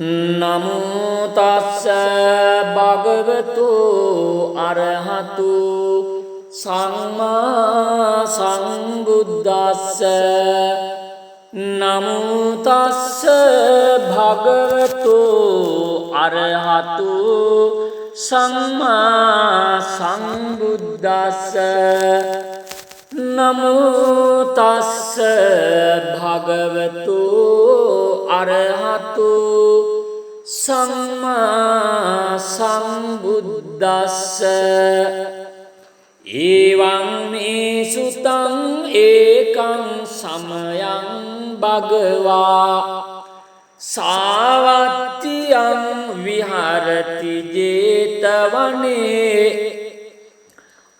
නමෝ තස්ස භගවතු අරහතු සම්මා සම්බුද්දස්ස නමෝ තස්ස භගවතු අරහතු සම්මා සම්බුද්දස්ස නමෝ තස්ස භගවතු අරහතු සම්මා සම්බුද්දස්ස එවං මේ සුතං ඒකං සමයං භගවා සාවත්තියං විහරති ජේතවනේ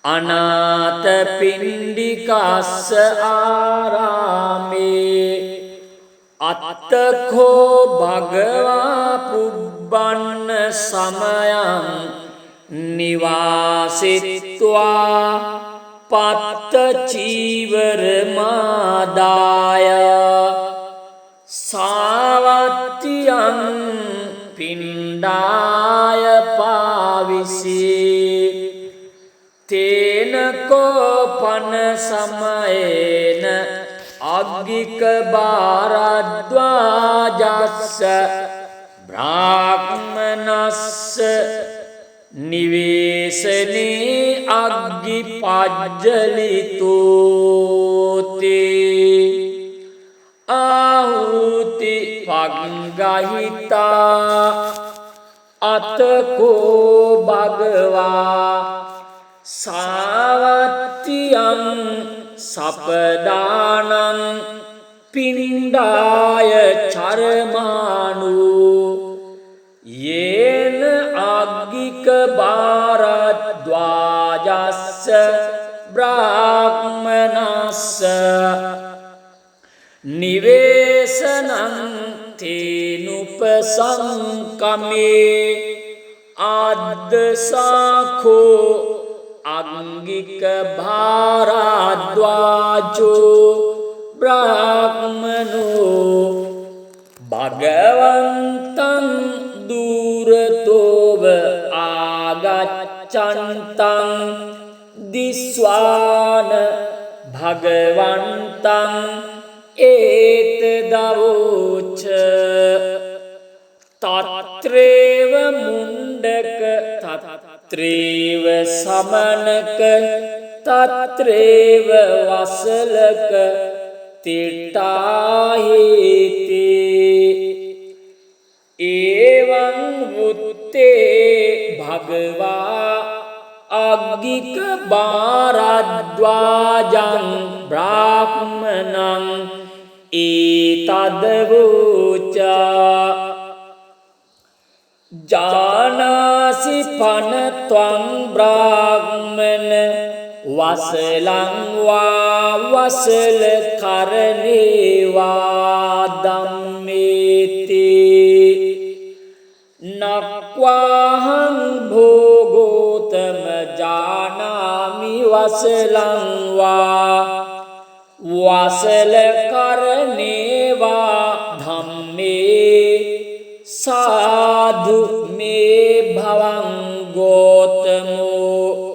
අනාථපිණ්ඩිකස්ස ආරාමේ අත්තකෝ භගවා පුබ්බන්න සමයං නිවාසිත්වා පත්ත චීවර මාදාය සාවත්තියං පිණ්ඩාය පාවිසී තේන කෝපන සමයේන අග්ගික භාරද්වාජස්ස බ්‍රාහ්මනස්ස නිවේසනේ අග්ගි පජ්ජලිතෝති ආහුති පග්ගහිතා අතකෝ භගවා සාවත්තියං සපදානං පිණ්ඩාය චරමානු යේන අග්ගික භාරද්වාජස්ස බ්‍රාහ්මනස්ස නිවේසනං තේනුපසංකමේ ආද්දසාඛෝ අංගික භාරද්වාජෝ බ්‍රාහ්මනෝ භගවන්තං දුරතෝව ආගච්ඡන්තං දිස්වාන භගවන්තං ඒතදවෝච තත්‍රේව මුණ්ඩක තත්‍රේව සමනක තත්‍රේව වසලක තිට්ඨාහේති එවං වුත්තේ භගවා අග්ගික භාරද්වාජං බ්‍රාහ්මනං ඒතදවෝච ජානාසි පනත්වං බ්‍රාහ්මන වසලං වා වසල කරණේවා ධම්මේති නක්වාහං භෝගෝතම ජානාමි වසලං වා වසල කරණේවා ධම්මේ සාධු මේ භවං ගෝතමෝ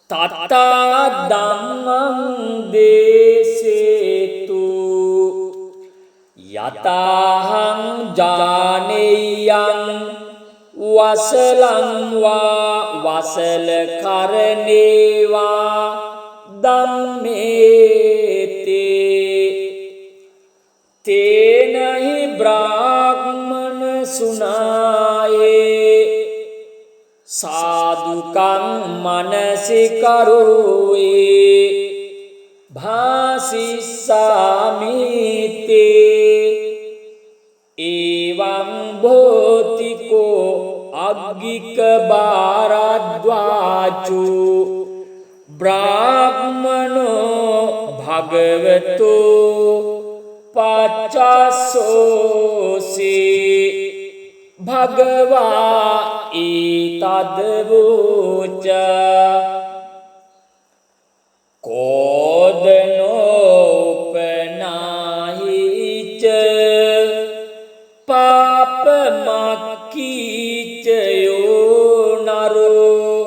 තත්තා ධම්මං දේසේතු යතාහං ජානේයං වසලං වා වසල කරණේවා ධම්මේති තේනහි බ්‍රාහ්මන සුනායේ සාදුකං මනසිකරෝයේ භාසිස්සාමිතේ එවං භෝතිකෝ අග්ගික භාරද්වාජු බ්‍රාහ්මනෝ භගවතෝ පච්චස්සෝසී භගවා ඊතදවෝච කෝදනෝපනාහිච පාප කීචයෝ නරෝ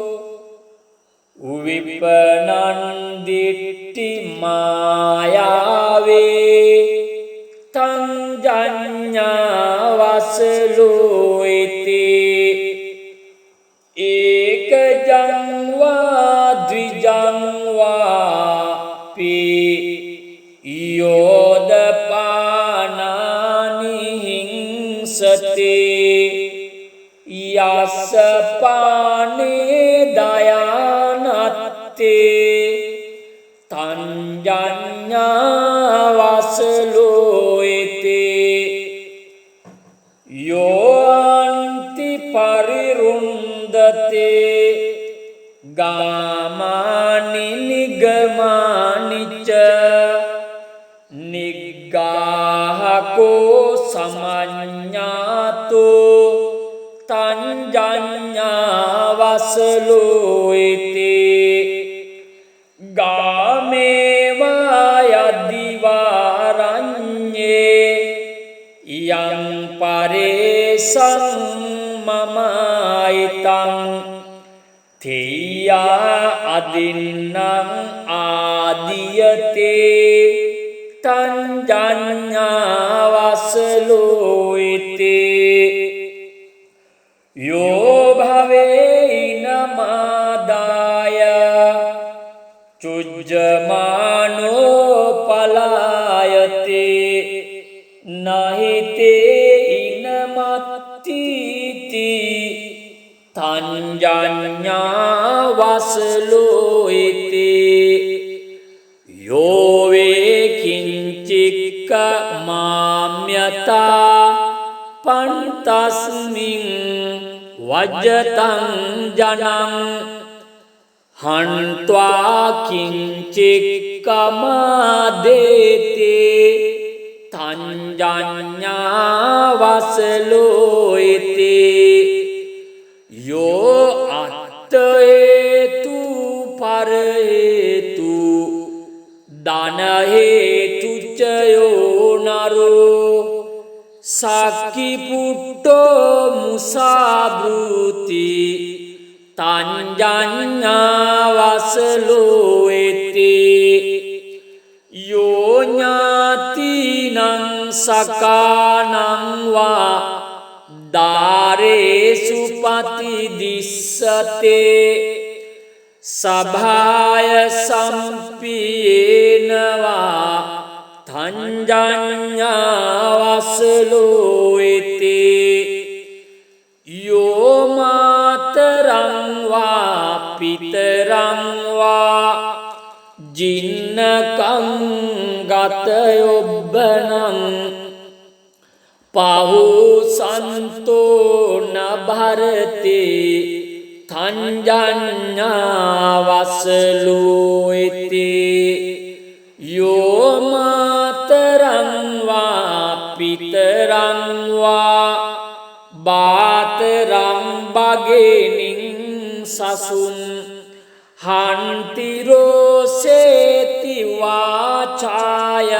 විපනන් දිට්ටි මායාවේ තං ජඤ්ඤා වසලෝ ඉති ඒක ජංවා ද්විජං වාපි යෝදපානානි හිංසති යස්ස පානේ දයානත්තේ තං ජඤ්ඤා වසලෝ ඉති යෝන්ති පරිරුන්දතේ ගාමානි නිගමානිච නිග්ගාහකෝ සමඤ්ඤාතෝ තං ජඤ්ඤා වසලෝ ඉති ගාමේවා යදිවාරඤ්ඤේ යං පරේසං මමයිතං තේයා අදින්නං ආදියතේ තං ජඤ්ඤා වසලෝ ඉති යෝ භවේන මාදාය චුජ්ජමානෝ පලායතේ නහිතේ ඉනමත්තිති තං ජඤ්ඤා වසලෝ ඉති යෝ වේ කිංචික්ක මාම්‍යතා පන්තස්මින් වජ්ජතං ජනං හන්त्वा කිංචික්කමාදේතේ තං ජඤ්ඤා වසලෝ ඉති යෝ අත්තේතු පරේතු දනහේතු චයෝ නරෝ සක්කි පුට්ටෝ මුසාබෘති තං ජඤ්ඤා වසලෝ ඉති යෝ ඥාතිනං සකානං වා දාරේසු පතිදිස්සතේ සභාය සම්පියේනවා තං ජඤ්ඤා වසලෝ ඉති යෝ මාතරං වා පිතරං වා ජින්නකං ගතයොබ්බනං පහුසන්තෝ නභරතේ තං ජඤ්ඤා වසලෝ ඉති යෝ මාතරං වා පිතරං වා බාතරං බගේනින් සසුන් හන්තිරෝසේති වාචාය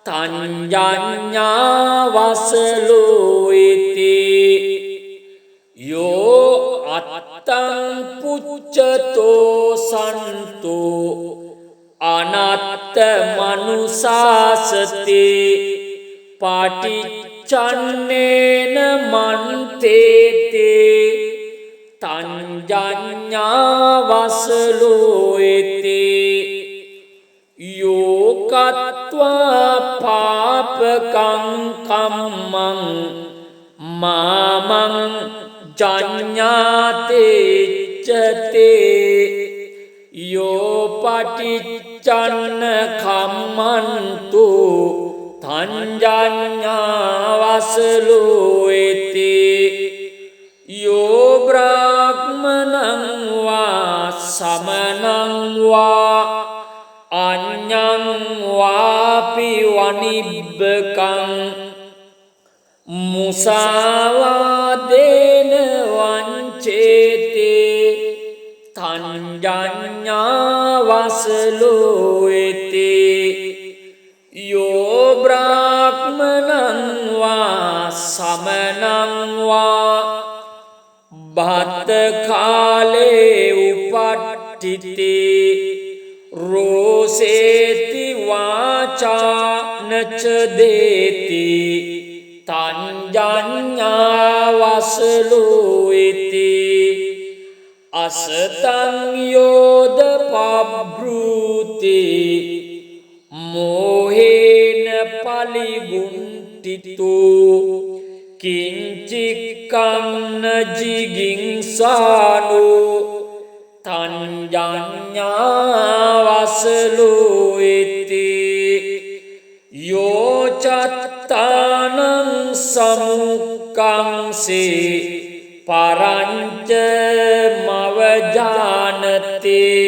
තං ජඤ්ඤා වසලෝ ඉති යෝ අත්තං පුච්චතෝ සන්තෝ අනත්ත මනුසාසතේ පාටිච්චන්නේන මන්තේතේ තං ජඤ්ඤා වසලෝ ඉති යෝ කତ୍වා පාපකං කම්මං මාමං ජඤ්ඤාතේච්චතේ යෝ පටිච්චන්න කම්මන්තු තං ජඤ්ඤා වසලෝ ඉති යෝ බ්‍රාහ්මනං වා සමනං වා අඤ්ඤං වාපි වනිබ්බකං මුසාවාදේන වංචේතේ තං ජඤ්ඤා වසලෝ ඉති යෝ බ්‍රාහ්මනං වා සමනංවා භත කාලේ උපට්ඨිතේ රෝසේති වාචානච දේති තංජඤ්ඤාවසලෝයිති අසතං යෝද පබ්‍රූති මෝහේන පලිගුන්ටිතු කිංචික්කන්න ජිගින්සානු තංජඤ්ඤාවසලෝයිති යෝචත්තානං සමුක්කංසේ පරංච මවජානතේ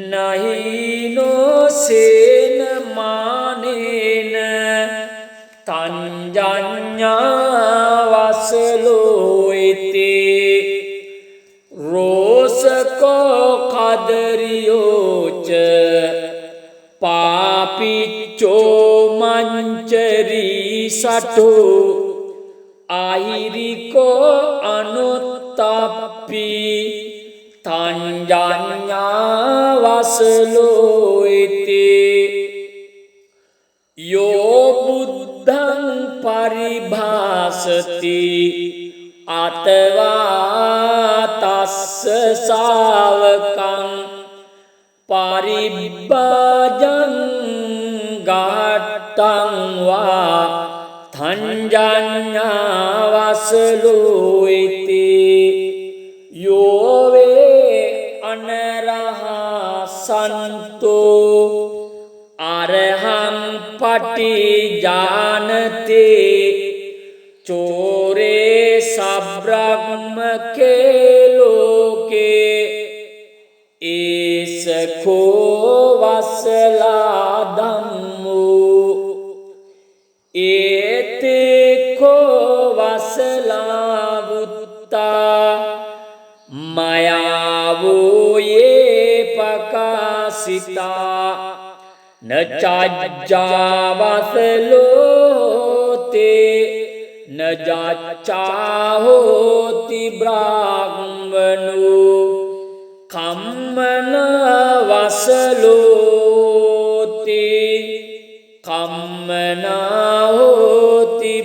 නහිනෝ සේන මානේන තංජඤ්ඤාවසලෝයිති රෝසකෝ කදරියෝච පාපිච්චෝ මංචරී සටෝ ආහිරිකෝ අනුත්තප්පි තංජඤ්ඤාවසලෝයිති යෝ බුද්ධං පරිභාසති අතවා තස්ස ශාවකං පරිබ්බාජං ගාට්ටං වා තංජඤ්ඤාවසලෝයිති යෝ වේ අනරහා සන්තෝ අරහං පටිජානතේ චෝරේ සබ්‍රහ්මකේ ලෝකේ ඒසකෝ වසලා ධම්මෝ ඒතේකෝ වසලා වුත්තා මයාවෝයේ පකාසිතා නචජ්ජාවසලෝතේ නජච්ඡාහෝති බ්‍රාහ්මනෝ කම්මන වසලෝති කම්මනාහෝති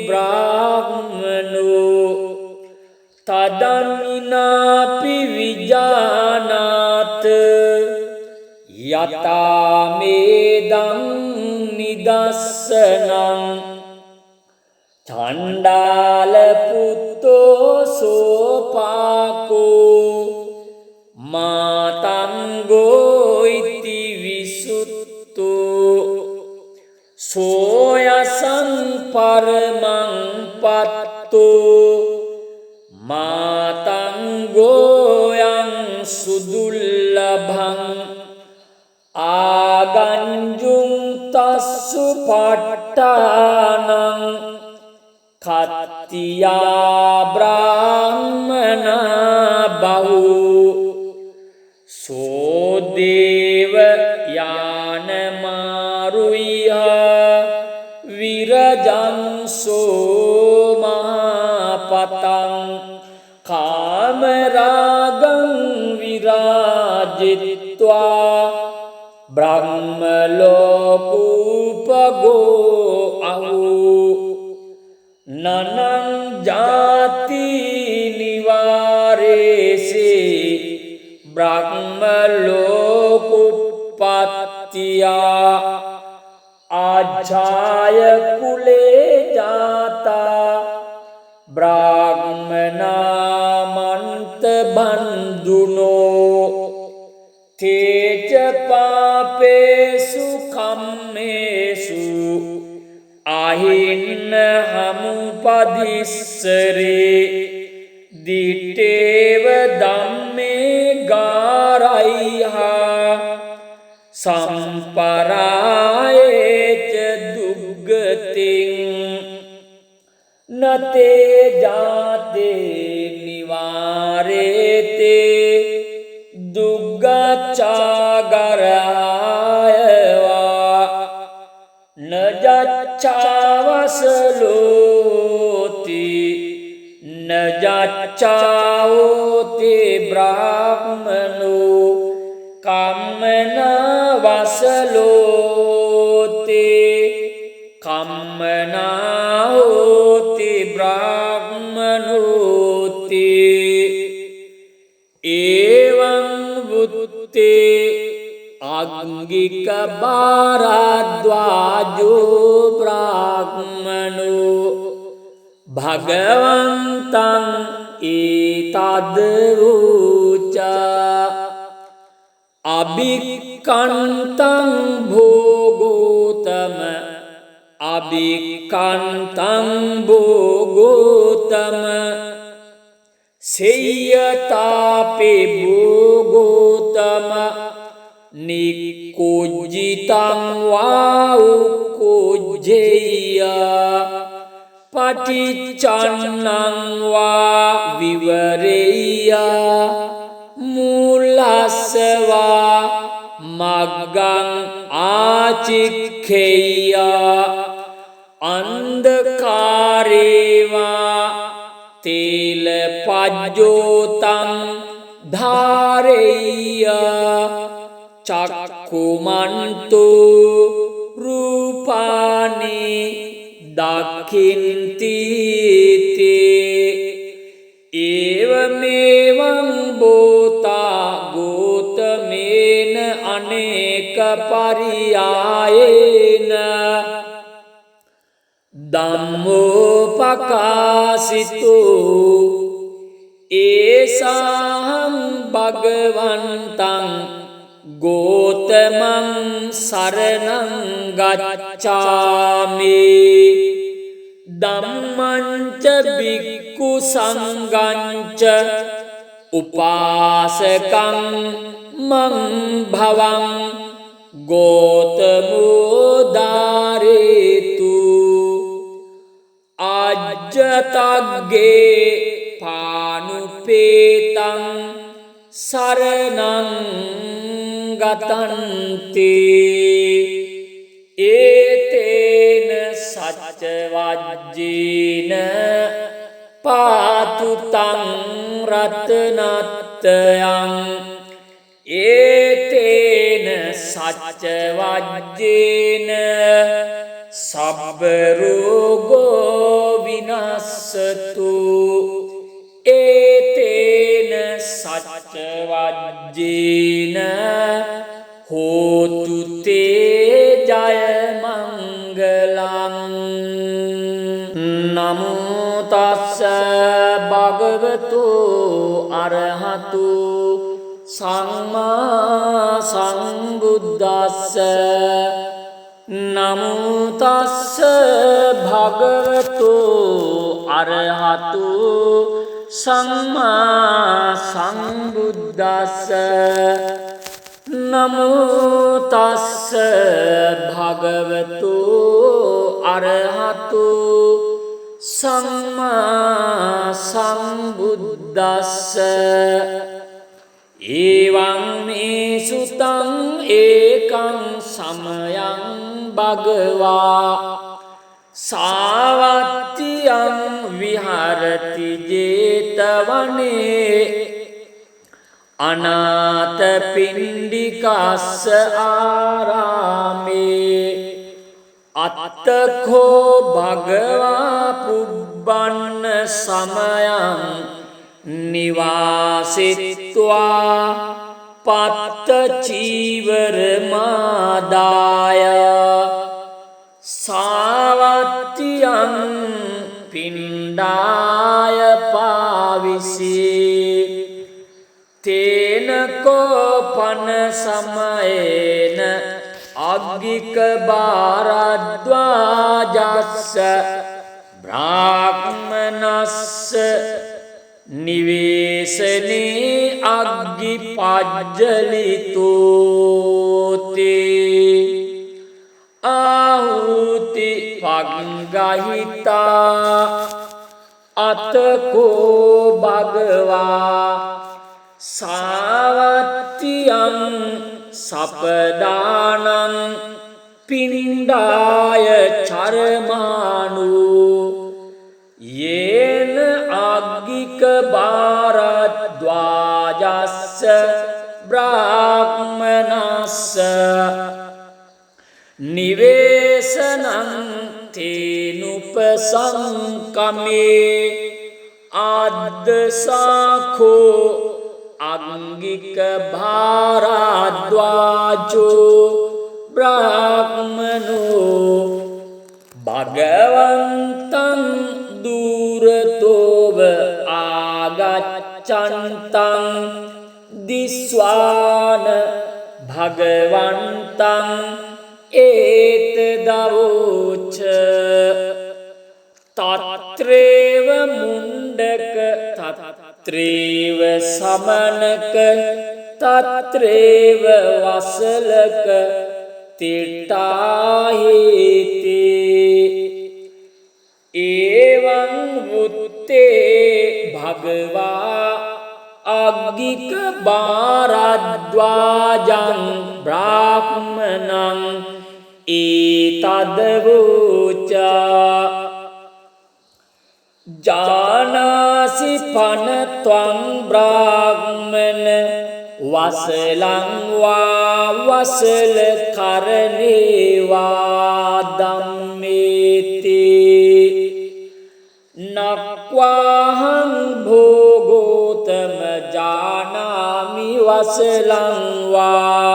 බ්‍රාහ්මනෝ තදන්නාපි විජානාත යතාමේදං නිදස්සනං චණ්ඩාල පුත්තෝ සෝපාකෝ මාතංගෝ ඉති විසුත්තෝ සෝයසං පරමං පත්තෝ මාතංගෝයං සුදුල්ලභං ආගංජුං තස්සු පට්ඨානං කත්තියා බ්‍රාහ්මනා බහු සෝදේව යානමාරුයිහ විරජං සෝමහපතං කාමරාගං විරාජිත්වා බ්‍රහ්මලෝකූපගෝ අහු නනං ජාති නිවාරේසේ බ්‍රහ්මලෝකුප්පත්තියා ආජාය කුලේ ජාතා බ්‍රාහ්මනාමන්ත බන්දුනෝ තේච පාපේසු කම්මේසු අහින්න හමුපදිස්සරේ දිටේව ධම්මේ ගාරයිහා සම්පරායේච දුග්ගතින් නතේ ජාතේ නිවාරේතේ දුග්ගච්ඡාගරායවා නජච්ඡාවසලෝති न जाच्चाओते ब्राह्मणो कम्मना वसलोते कम्मना होते ब्राह्मणोते एवं वुत्ते आंगिक भारद्वाजो ब्राह्मणो भगवन्तं एतद्वोचा अभिक्खन्तं भोगोतम अभिक्खन्तं भोगोतम सेय्यतापे भोगोतम निक्कुज्जितं वा उक्कुज्जेय्य पटिच्चन्नं वा विवरेय्य मूलस्य वा मग्गं आचिक्खेय्य अन्धकारे वा तेलपज्योतं धारेय्य चक्षुमन्तो रूपाणि दक्षिन्ति ते एवमेवं बोता गौतमेन अनेक पर्यायेन धम्मोपकाशितो एषां भगवन्तं गौतमं शरणं गच्छामि धम्मं च भिक्खु संघं च उपासकं मं भवं गौतमो धारयतु अज्जतग्गे पानुपेतं शरणं गतन्ते एतेन सच्चवज्जेन पातु तं रत्नत्रयम् एतेन सच्चवज्जेन सब्बरोगो विनश्यतु एतेन सच्चवज्जेन होतु ते जयमङ्गलम् नमो तस्स भगवतो अरहतो सम्मा सम्बुद्धस्स नमो तस्स भगवतो अरहतो सम्मा सम्बुद्धस्स नमो तस्स भगवतो अरहतो सम्मा सम्बुद्धस्स एवं मे सुतं एकं समयं भगवा सावत्यं विहरति जेतवने अनाथपिण्डिकास्य आरामे अत्तखो भगवा पुब्बन्न समयं निवासित्वा पत्तचीवरमादाय सावत्यं पिण्डाय पाविषे तेन कोपन समयेन अग्गिक भारद्वाजस्य ब्राह्मणस्य निवेशने अग्गिपज्जलितोते आहुति पग्गाहिता अतको भगवा सावत्यं सपदानं पिण्डाय चरमाणु येन භාරද්වාජස්ස බ්‍රාහ්මනස්ස නිවේසනං තේනුපසංකමේ ආද්දසාඛෝ අංගික භාරද්වාජෝ බ්‍රාහ්මනෝ භගවන්තං දුරතෝව ආගච්ඡන්තං දිස්වාන භගවන්තං ඒතදවෝච තත්‍රේව මුණ්ඩක තත්‍රේව සමනක තත්‍රේව වසලක තිට්ඨාහේති එවං වුත්තේ භගවා අග්ගික භාරද්වාජං බ්‍රාහ්මනං ඒතදවෝච ජානාසි පනත්වං බ්‍රාහ්මන වසලං වා වසල කරණේ වා ධම්මේති නක්වාහං භෝගෝතම ජානාමි වසලං වා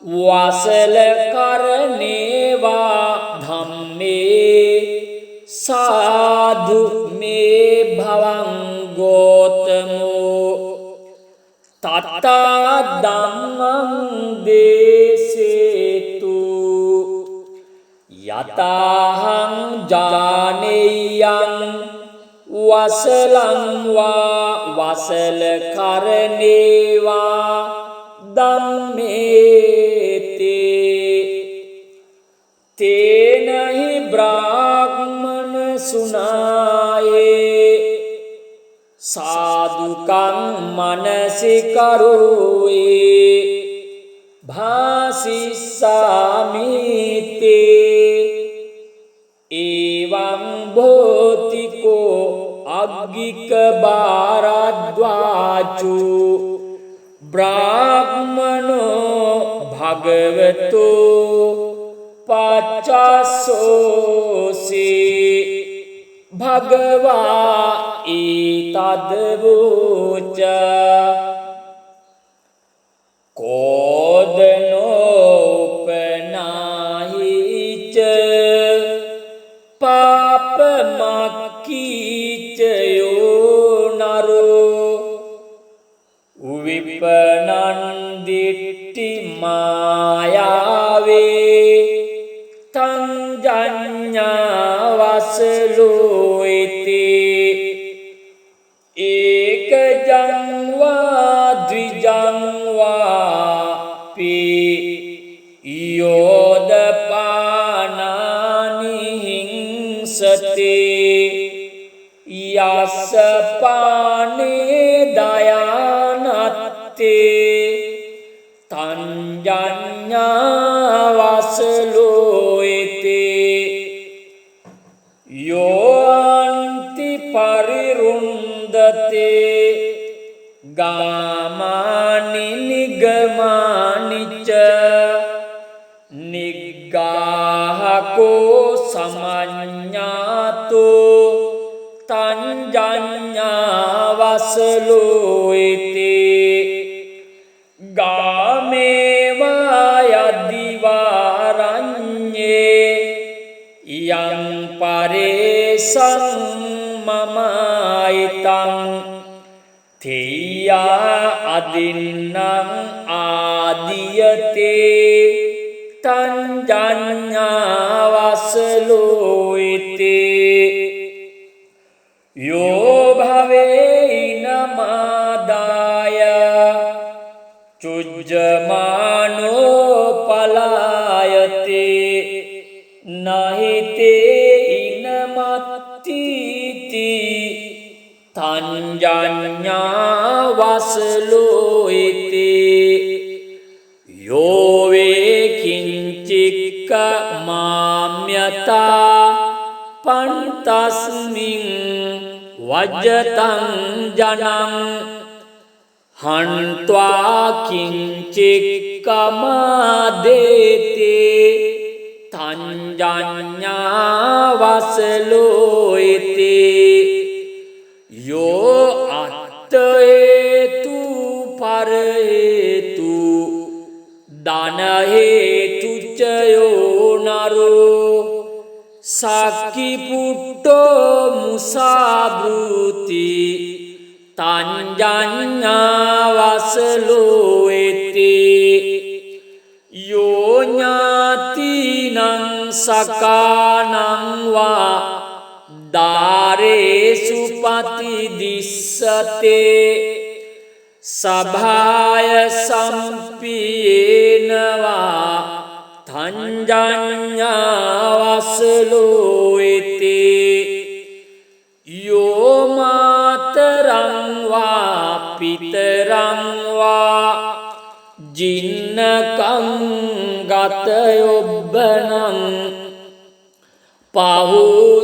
වසල කරණේ වා ධම්මේ සාධු මේ භවං ගෝතමෝ තත්තා ධම්මං දේසේතු යතාහං ජානෙයං වසලං වා වසල කරණේ වා ධම්මේති තේනහි බ්‍රාහ්මන සුනායේ සාදුකං මනසිකරෝයේ භාසිස්සාමිතේ එවං භෝතිකෝ අග්ගික භාරද්වාජෝ බ්‍රාහ්මනෝ භගවතෝ පච්චස්සෝසී භගවා ඊතදවෝච කෝදනෝපනාහිච පාපමක්ඛීච යෝනරෝ විපනං දිට්ඨි මායාවේ තං ජඤ්ඤා වසලෝ ඉති ඒකජං වා ද්විජං වාපි යෝදපානානි හිංසති යස්ස පානේ දයානත්තේ තං ජඤ්ඤා වසලෝ ඉති යෝන්ති පරිරුන්දතේ ගාමානි නිගමානිච නිග්ගාහකෝ සමඤ්ඤාතෝ තං ජඤ්ඤා වසලෝ ඉති ගාමේවා යදිවාරඤ්ඤේ යං පරේසං මමයිතං තේයා අදින්නං ආදියතේ තං ජඤ්ඤා වසලෝ ඉති යෝ භවේ නමාදාය චුජ්ජමානෝ පලායතේ නහිතේ ඉනමත්තිති තං ජඤ්ඤා වසලෝ ඉති යෝ වේ කිංචික්ක මාම්‍යතා පන්තස්මින් වජ්ජතං ජනං හන්त्वा කිංචික්කමාදේතේ තංජඤ්ඤා වසලෝයිතේ යෝ අත්ථ හේතු පර හේතු දන හේතු චයෝ නරෝ සක්කි පුට්ටෝ මුසාබෘති තංජඤ්ඤා වසලෝයිතේ යෝ ඥාතිනං සකානං වා දාරේසු පතිදිස්සතේ සභාය සම්පියේනවා තංජඤ්ඤා වසලෝයිතේ යෝ මාතරං වා පිතරං වා ජින්නකං ගතයොබ්බනං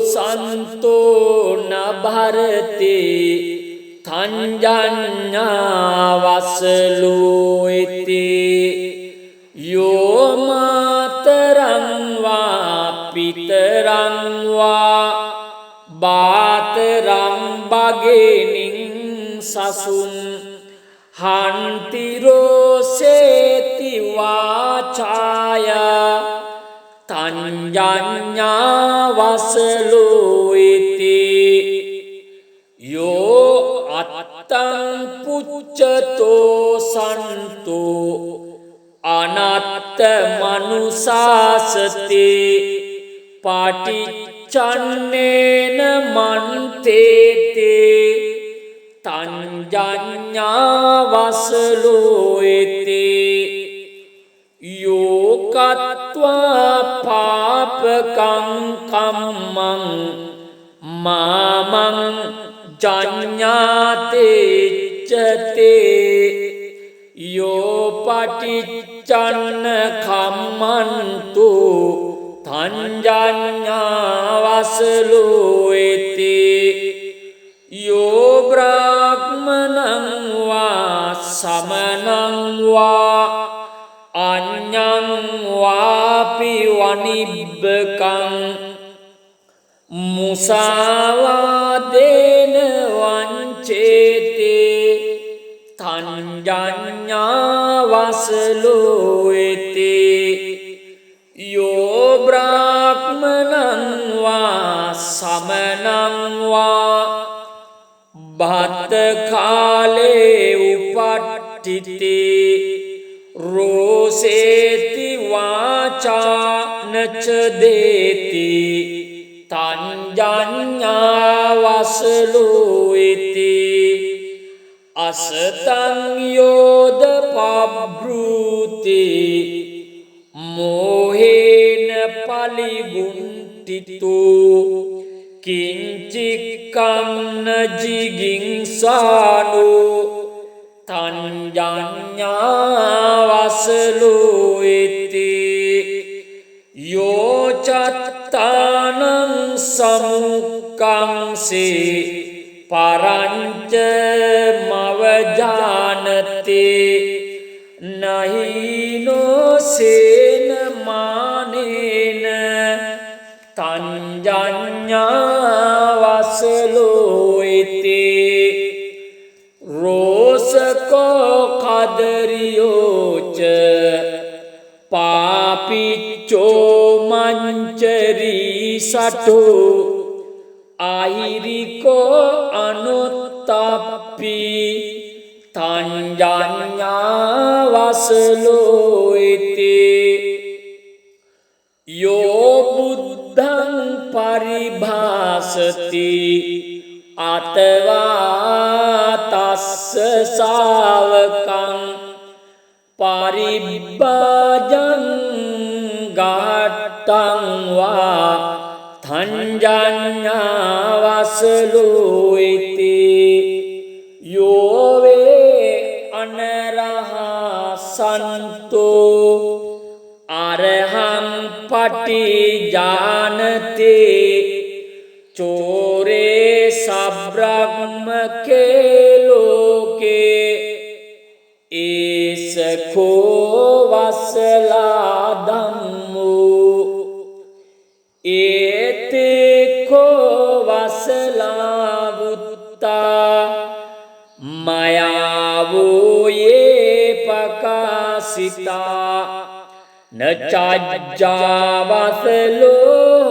පහුසන්තෝ නභරතේ තංජඤ්ඤා වසලෝයිතේ යෝ මාතරං වා පිතරං වා බාතරං බගේනින් සසුන් හන්තිරෝසේති වාචාය තංජඤ්ඤා වසලෝයිතේ යෝ අත්තං පුච්චතෝ සන්තෝ අනත්ත මනුසාසතේ පාටිච්චන්නේන මන්තේතේ තංජඤ්ඤා වසලෝයිතේ යෝ කତ୍වා පාපකං කම්මං මාමං ජඤ්ඤාතේච්චතේ යෝ පටිච්චන්න කම්මන්තු තංජඤ්ඤා වසලෝයිතේ යෝ බ්‍රාහ්මනං වා සමනං වා අඤ්ඤං වාපි වනිබ්බකං මුසාවාදේන වංචේතේ තංජඤ්ඤා වසලෝයිතේ යෝ බ්‍රාහ්මනං වා සමනං වා භත් කාලේ උපට්ඨිතේ රෝසේති වාචා නච දේති තංජඤ්ඤා වසලෝයිතේ අසතං යෝද පබ්‍රූති මෝහේන පලිගුන්ටිතෝ කිංචික්කං ජිගින්සානෝ තංජඤ්ඤා වසලෝයිතේ යෝ චත්තානං සමුක්ඛංසේ පරංච මවජානතේ නහිනෝ සේන මානේන තංජඤ්ඤා වසලෝයිතේ රෝසකෝ කදරියෝච පාපිච්චෝ මංචරී සටෝ ආහිරිකෝ අනුත්තප්පි තංජඤ්ඤා වසලෝයිතේ යෝ බුද්ධං පරිභාසති අතවා තස්ස ශාවකං පරිබ්බාජං ගාට්ටං වා තංජඤ්ඤා වසලෝයිතේ යෝ වේ අනරහා සන්තෝ අරහං පටිජානතේ චෝරේ සබ්‍රහ්මකේ ලෝකේ ඒසකෝ වසලා ධම්මෝ ඒතේකෝ වසලා වුත්තා මයාවෝ යේ පකාසිතා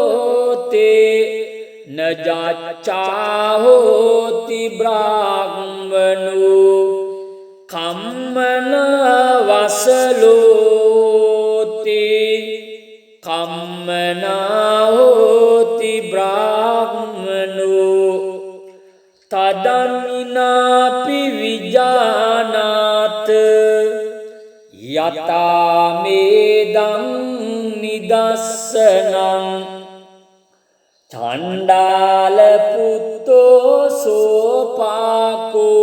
නචජ්ජාවසලෝතේ නජච්චාහෝති බ්‍රාහ්මනෝ කම්මන වසලෝති කම්මනාහෝති බ්‍රාහ්මනෝ තදන්නාපි විජානාත යතාමේදං නිදස්සනං චණ්ඩාල පුත්තෝ සෝපාකෝ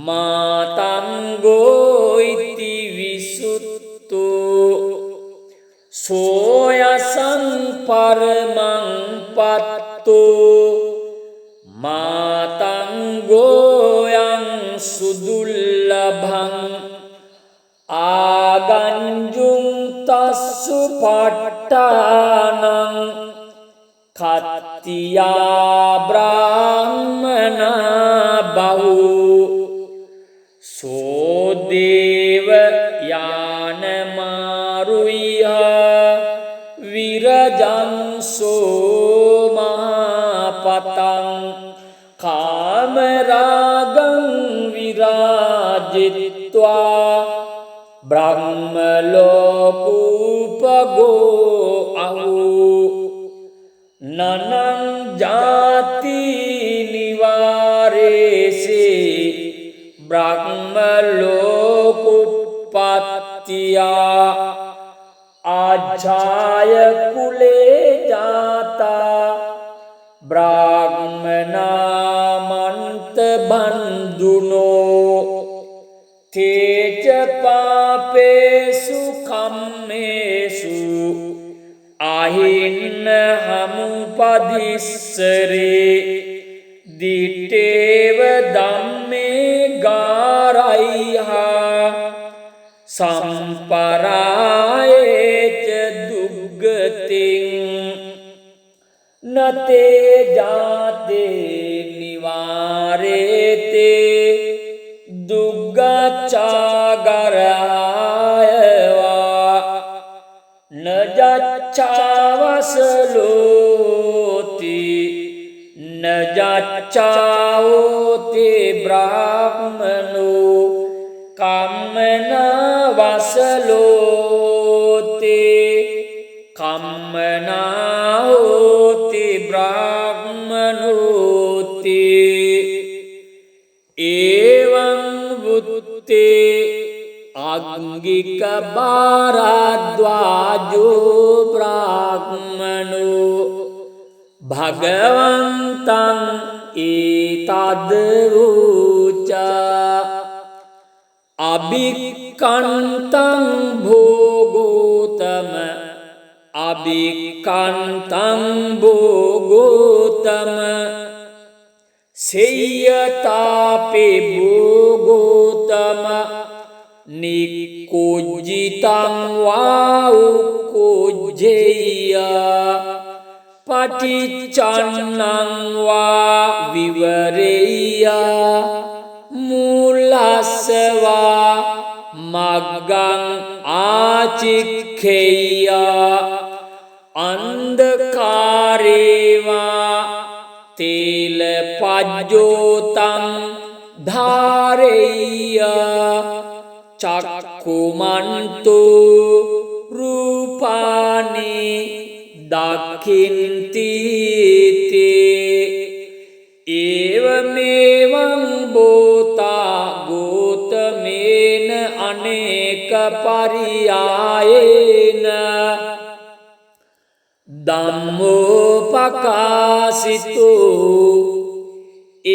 මාතංගෝ ඉති විසුත්තෝ සෝයසං පරමං පත්තෝ මාතංගෝයං සුදුල්ලභං ආගංජුං තස්සු පට්ඨානං කත්තියා බ්‍රාහ්මනා බහු සෝදේව යානමාරුය්‍ය විරජංසෝ මහපතං කාමරාගං විරාජිත්වා බ්‍රහ්මලෝකූපගෝ අහු නනං ජාති නිවාරේසේ බ්‍රහ්මලෝකුප්පත්තියා ආජාය කුලේ ජාතා බ්‍රාහ්මනාමන්ත බන්දුනෝ තේච පාපේසු කම්මේසු අහින්න හමුපදිස්සරේ දිටේව ධම්මේ ගාරයිහා සම්පරායේච දුග්ගතින් නතේ ජාතේ නිවාරේතේ දුග්ගච්ඡාගරායවා නජච්ඡාවසලෝති නජච්ඡාෝති බ්‍රාහ්මනෝ කම්මනවසලෝති කම්මනාෝති බ්‍රාහ්මනෝති එවං වුත්තේ අග්ගික භාරද්වාජෝ බ්‍රාහ්මනෝ භගවන්තං ඒතද් වූච අභික්ඛන්තං භෝගෝතම අභික්ඛන්තං භෝගෝතම සේයතාපේ භෝගෝතම නිකුජ්ජිතං වා උකුජ්ජේය පටිච්චන්නං වා විවරේය මූලස්සවා මග්ගං ආචික්ඛේය අන්ධකාරේවා තේල පජ්ජෝතං ධාරේය චක්කුමන්තෝ රූපානි දක්ඛින්ති තේ ඒවමෙවං බෝතා ගෝතමේන අනේක පරියායේන ධම්මෝ පකාසිතෝ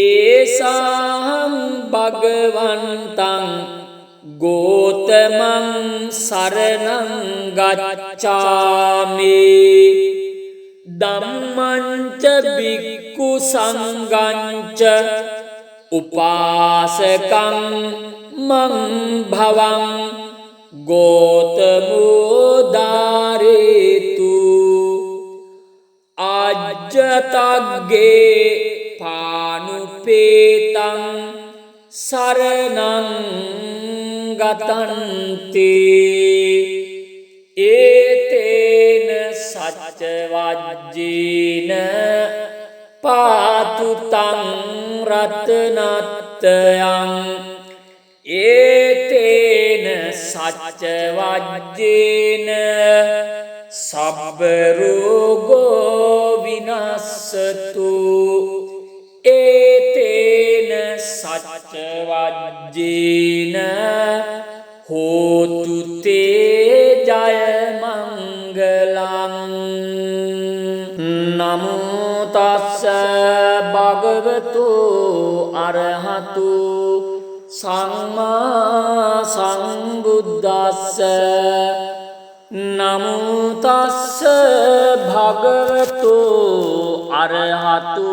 ඒසාහං භගවන්තං ගෝතමං සරණං ගච්ඡාමි ධම්මං ච භික්ඛු භික්ඛු සංඝංච උපාසකං මං භවං ගෝතමෝදාරේතු අජ්ජතග්ගේ පානුපේතං සරණං ගතන්ති ඒතේන සච්ච වජ්ජේන පාතුතං රතනත්තයං ඒතේන සච්ච වජ්ජේන සබ්බ රෝගෝ විනස්සතු ඒතේන සච්ච වජ්ජේන හෝතු තේ ජය මංගලං නමෝ තස්ස භගවතු අරහතු සම්මා සම්බුද්දස්ස නමෝ තස්ස භගවතු අරහතු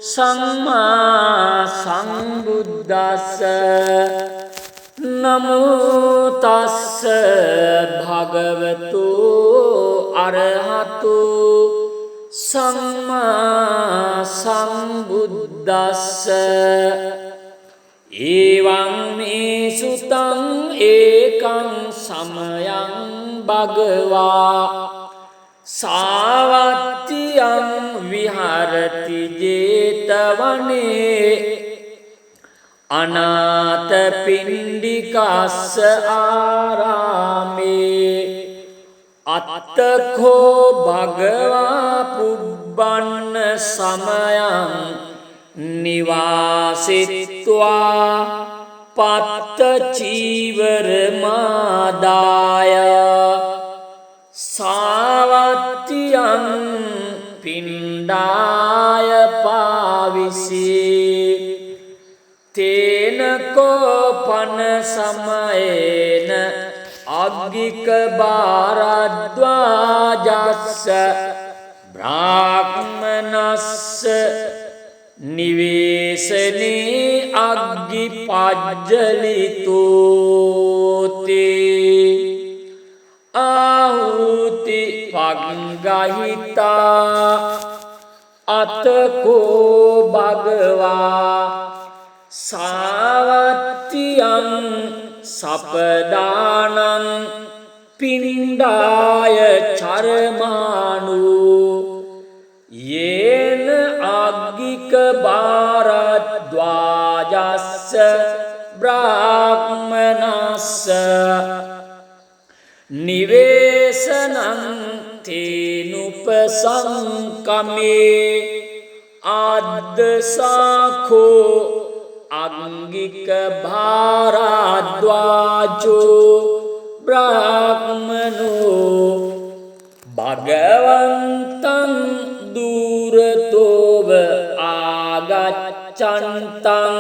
සම්මා සම්බුද්දස්ස නමෝ තස්ස භගවතු අරහතු සම්මා සම්බුද්දස්ස එවං මේ සුතං ඒකං සමයං භගවා සාවත්තියං විහරති ජේතවනේ අනාථ පිණ්ඩිකස්ස ආරාමේ අත්තකෝ භගවා පුබ්බන්න සමයං නිවාසිත්වා පත්ත චීවර මාදාය සාවත්තියං පිණ්ඩාය පාවිසී තේන කෝපන සමයේන අග්ගික භාරද්වාජස්ස බ්‍රාහ්මනස්ස නිවේසනේ අග්ගි පජ්ජලිතෝති ආහුති පග්ගහිතා අතකෝ භගවා සාවත්තියං සපදානං පිණ්ඩාය චරමානු යේන අග්ගික භාරද්වාජස්ස බ්‍රාහ්මනස්ස නිවේසනං තේනුපසංකමේ ආද්දසාඛෝ අංගික භාරද්වාජෝ බ්‍රාහ්මනෝ භගවන්තං දුරතෝව ආගච්ඡන්තං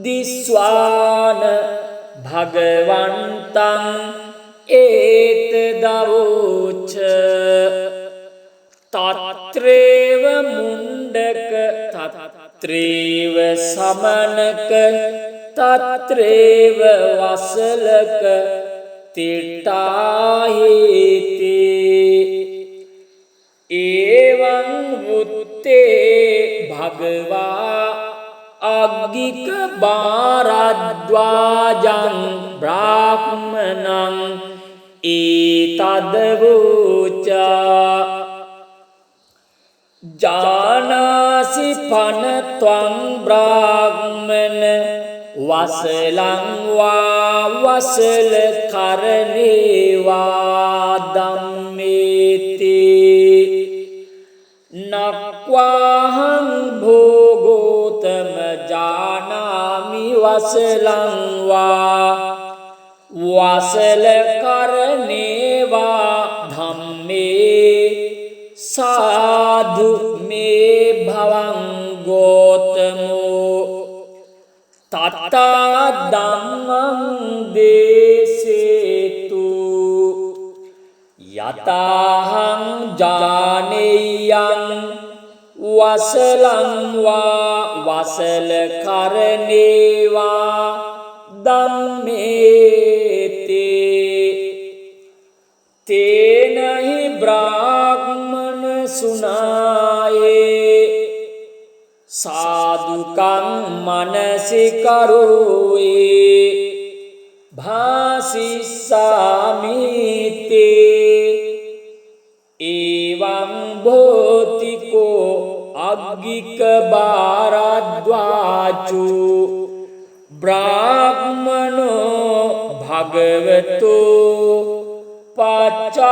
දිස්වාන භගවන්තං ඒතදවෝච තත්‍රේව මුණ්ඩක තත්‍රේව සමනක තත්‍රේව වසලක තිට්ඨාහේති එවං වුත්තේ භගවා අග්ගික භාරද්වාජං බ්‍රාහ්මනං ඒතදවෝචා ජානාසි පනත්වං බ්‍රාහ්මන වසලං වා වසල කරණේවා ධම්මේති නක්වාහං භෝගෝතම ජානාමි වසලං වා වසල කරණේවා ධම්මේ සාදු මේ භවං ගෝතමෝ තත්තා ධම්මං දේසේතු යතහං ජානේයං වසලං වා වසල කරණේවා ධම්මේතේ තේනහි බ්‍රාහ්මන සුනායේ සාදුකං මනසිකරෝයේ භාසිස්සාමිතේ එවං භෝතිකෝ අග්ගික බාරද්වාචු බ්‍රාහ්මනෝ භගවතු පච්චස්සෝසී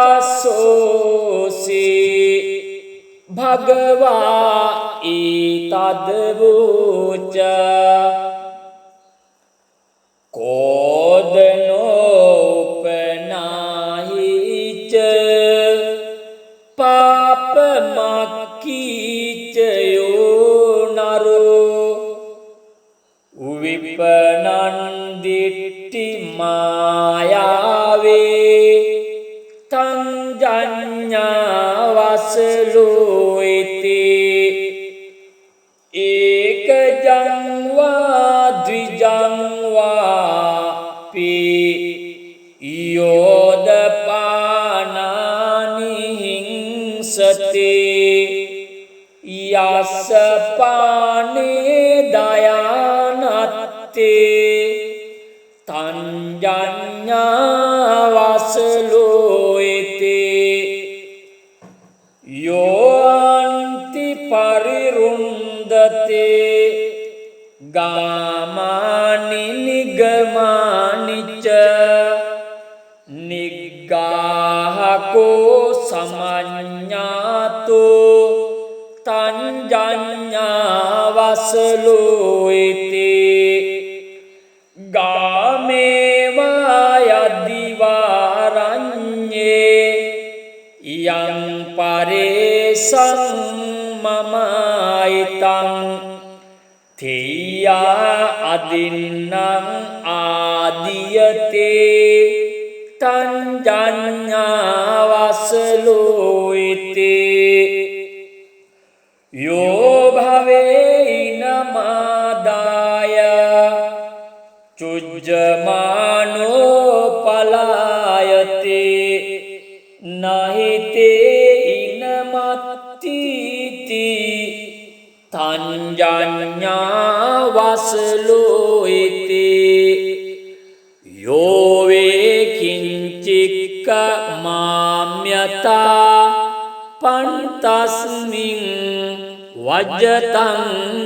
භගවා ඊතදවෝච කෝදනෝපනාහිච පාපමක්කීච යෝනරෝ විපනන්දිට්ටි මායාවේ තංජඤ්ඤාවසලෝයිති ඒකජං වා ද්විජං වාපි යෝදපානානි හිංසති යස්ස පානේ දයානත්තේ තංජඤ්ඤාවසලෝයිති යෝන්ති පරිරුන්දතේ ගාමානි නිගමානිච නිග්ගාහකෝ සමඤ්ඤාතෝ තංජඤ්ඤාවසලෝයිති ගාමේවා යදිවාරඤ්ඤේ යං පරේසං මමයිතං තේයා අදින්නං ආදියතේ තංජඤ්ඤාවසලෝයිති යෝ භවේනමාදාය චුජ්ජමානෝ පලායති නහිතේ ඉනමත්තිති තංජඤ්ඤාවසලෝයිති යෝ වේ කිංචික්ක මාම්‍යතා පන්තස්මින් වජ්ජතං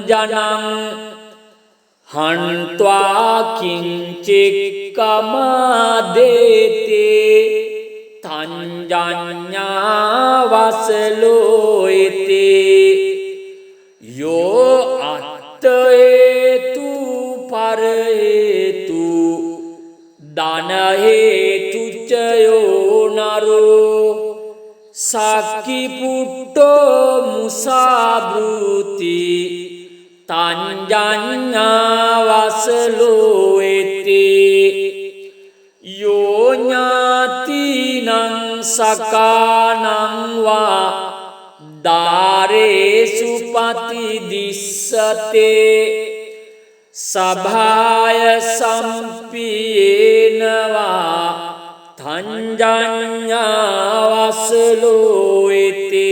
ජනං හන්त्वा කිංචික්කමාදේතේ තංජඤ්ඤාවසලෝයිති යෝ අත්තේතු පරේතු දනහේතුච්ච යෝනරෝ සක්කිපුට්ටෝ මුසාබෘති තංජඤ්ඤාවසලෝයිති යෝ ඥාතිනං සකානං වා දාරේසු පතිදිස්සතේ සභාය සම්පියේනවා තංජඤ්ඤාවසලෝයිති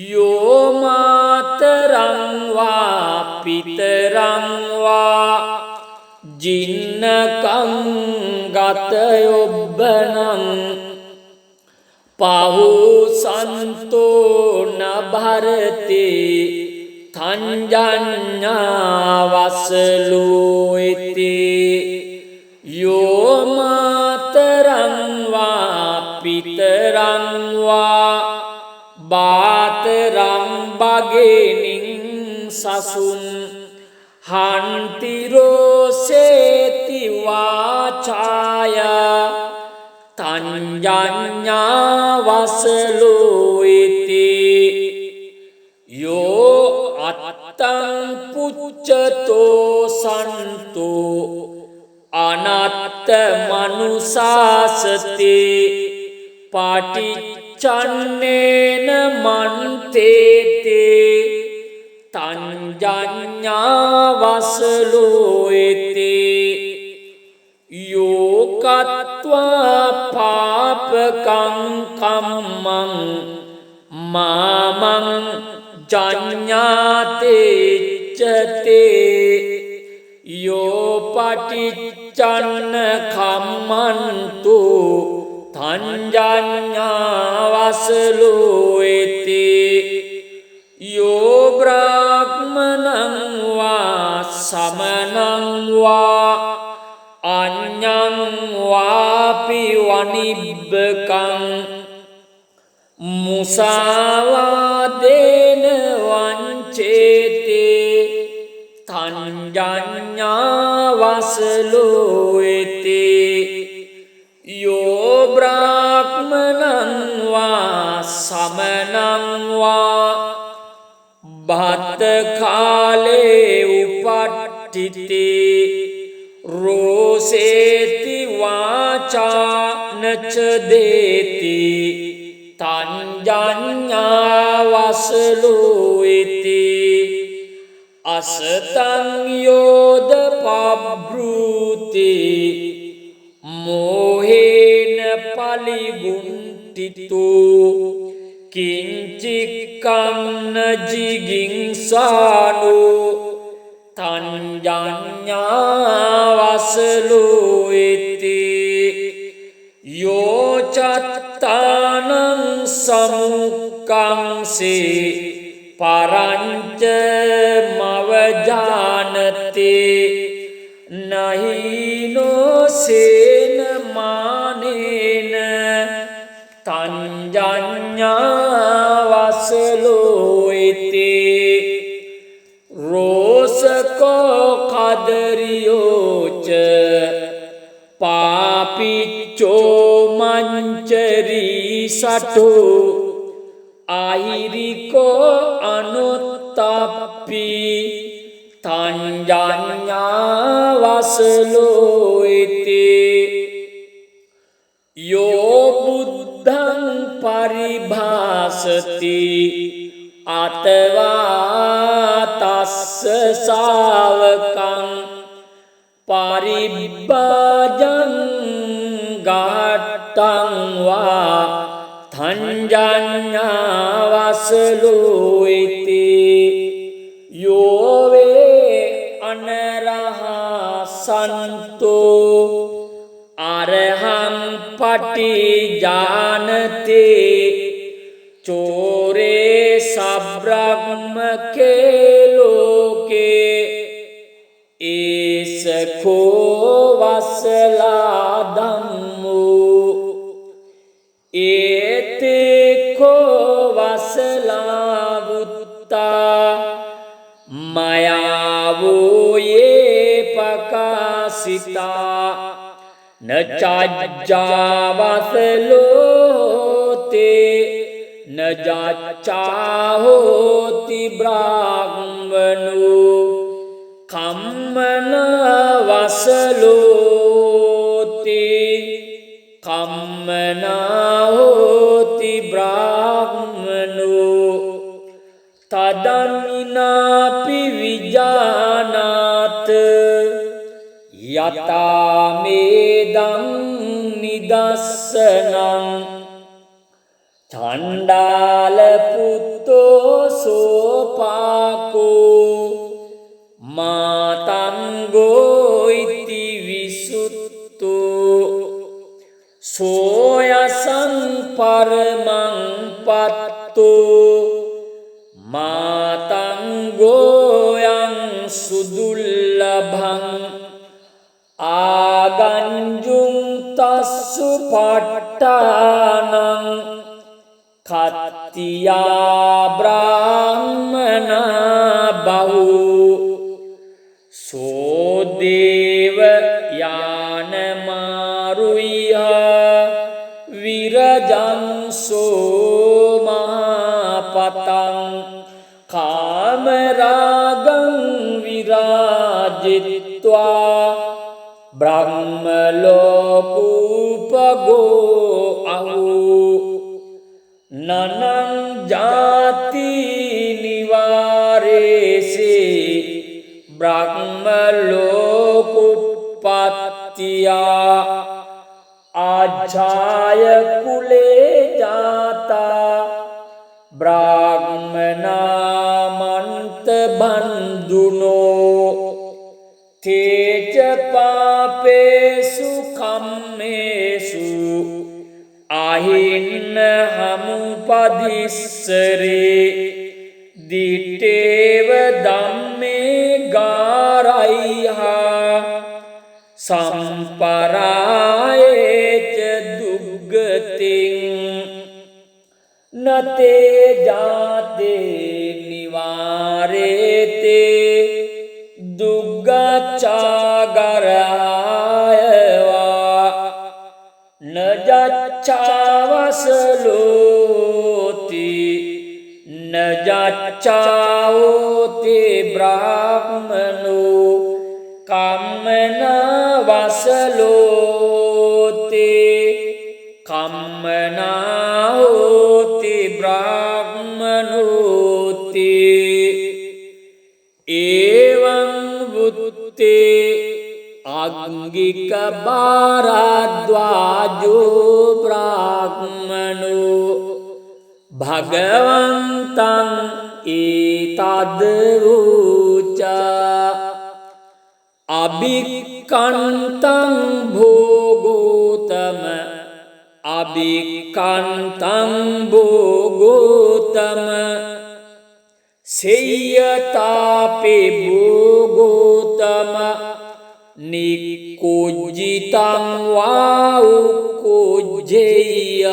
යෝ මාතරං වා පිතරං වා ජින්නකං ගතයොබ්බනං පහුසන්තෝ නභරති තංජඤ්ඤාවසලෝයිති යෝ මාතරං වා පිතරං වා බාතරං බගේනින් සසුන් හන්තිරෝසේති වාචාය තංජඤ්ඤාවසලෝයිති යෝ අත්තං පුච්චතෝ සන්තෝ අනත්ත මනුසාසති පටිච්ච චන්නේන මන්තේතේ තංජඤ්ඤාවසලෝයතේ යෝකත්වා පාපකං කම්මං මාමං ජඤ්ඤාතේච්චතේ යෝපටිච්චන්න කම්මන්තු තංජඤ්ඤාවසලෝයතේ යෝ බ්‍රාහ්මනං වා සමනං වා අඤ්ඤං වාපි වනිබ්බකං මුසාවාදේන වංචේතේ තංජඤ්ඤාවසලෝයතේ යෝ බ්‍රාහ්මනං වා සමනං වා භත්ත කාලේ උපට්ඨිතේ රෝසේති වාචා නච දේති තංජඤ්ඤාවසලෝයතේ අසතං යෝද පබ්‍රූතේ මෝහේන පලිගුණ්ඨිතෝ කිංචික්ඛං ජිගින්සානෝ තංජඤ්ඤාවසලෝයතේ යෝ චත්තානං සමුක්ඛංසේ පරංච මවජානතේ නහිනෝ සේන මානේන තංජඤ්ඤාවසලෝයතේ රෝසකෝ කදරියෝච පාපිච්චෝ මංචරී සටෝ ආයිරිකෝ අනුත්තප්පි තංජඤ්ඤාවසලෝයතේ යෝ බුද්ධං පරිභාසති අතවා තස්ස ශාවකං පරිබ්බාජං ගාට්ටං වා තංජඤ්ඤාවසලෝයතේ යෝ වේ අනරහසන්තෝ අරහං පටිජානතේ චෝරේ සබ්‍රහ්මකේ ලෝකේ ඒසකෝ වසලා ධම්මෝ ඒතේකෝ වසලා වුත්තා මයාවෝ යේ පකාසිතා නචජ්ජාවසලෝතේ නජච්ඡාහෝති බ්‍රාහ්මනෝ කම්මන වසලෝතේ කම්මනාහෝති බ්‍රාහ්මනෝ තදමිනාපි විජානාත යතාමේදං නිදස්සනං චණ්ඩාල පුත්තෝ සෝපාකෝ මාතංගෝ ඉති විසුත්තෝ සෝයසං පරමං පත්තෝ මාතංගෝයං සුදුල්ලභං ආගංජුං තස්සු පට්ඨානං කත්තියා බ්‍රාහ්මනා බහු සෝදේව යානමාරුය්‍ය විරජං සෝමහපතං කාමරාගං විරාජිත්වා බ්‍රහ්මලෝකූපගෝ අහු නනං ජාති නිවාරේසේ බ්‍රහ්ම ලෝකුප්පත්තියා ආජාය කුලේ ජාතා බ්‍රාහ්මනාමන්ත බන්දුනෝ තේච පාපේසු කම්මේසු අහින්න හමුපදිස්සරේ දිටේව ධම්මේ ගාරයිහා සම්පරායේච දුග්ගතින් නතේ ජාතේ නිවාරේතේ දුග්ගච්ඡාගරායවා නජච්ඡාවසලෝති නජච්ඡාවෝති බ්‍රාහ්මනෝ කම්මනවසලෝති කම්මනාහෝති බ්‍රාහ්මනෝති එවං වුත්තේ අග්ගික භාරද්වාජෝ බ්‍රාහ්මනෝ භගවන්තං ඒතද් වූච අභික්ඛන්තං භෝගෝතම අභික්ඛන්තං භෝගෝතම සේයතාපේ භෝගෝතම නිකුජ්ජිතං වා උකුජ්ජේය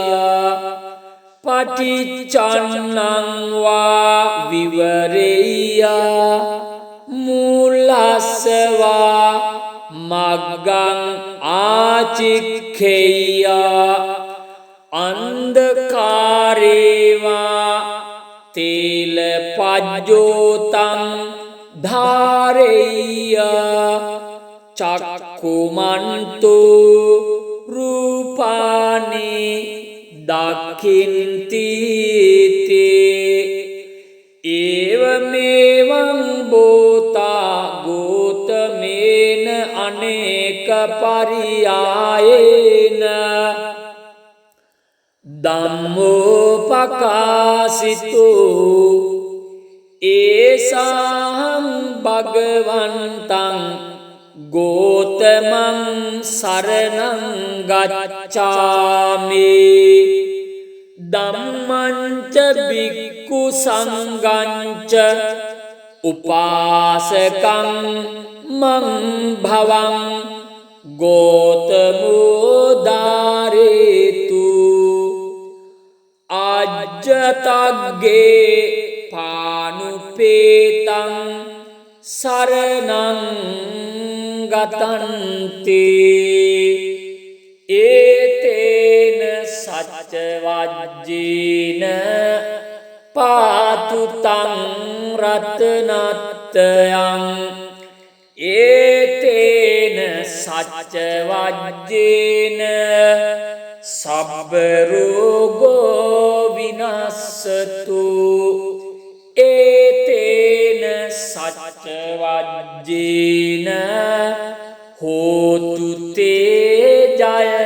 පටිච්චන්නං වා විවරේය මූලස්සවා මග්ගං ආචික්ඛේය අන්ධකාරේවා තේල පජ්ජෝතං ධාරේය චක්කුමන්තෝ රූපානි දක්ඛින්ති තේ ඒවමෙවං බෝතා ගෝතමේන අනේක පරියායේන ධම්මෝපකාසිතෝ ඒසං භගවන්තං ගෝතමං සරණං ගච්ඡාමි ධම්මංච භික්ඛු සංඝංච උපාසකං මං භවං ගෝතමෝ දාරේතු අජ්ජතග්ගේ පානුපේතං සරණං ගතන්ති ඒතේන සච්ච වජ්ජේන පාතුතං රතනත්තයං ඒතේන සච්ච වජ්ජේන සබ්බ රෝගෝ විනස්සතු ඒතේන සච්ච වජ්ජේන හෝතු තේ ජය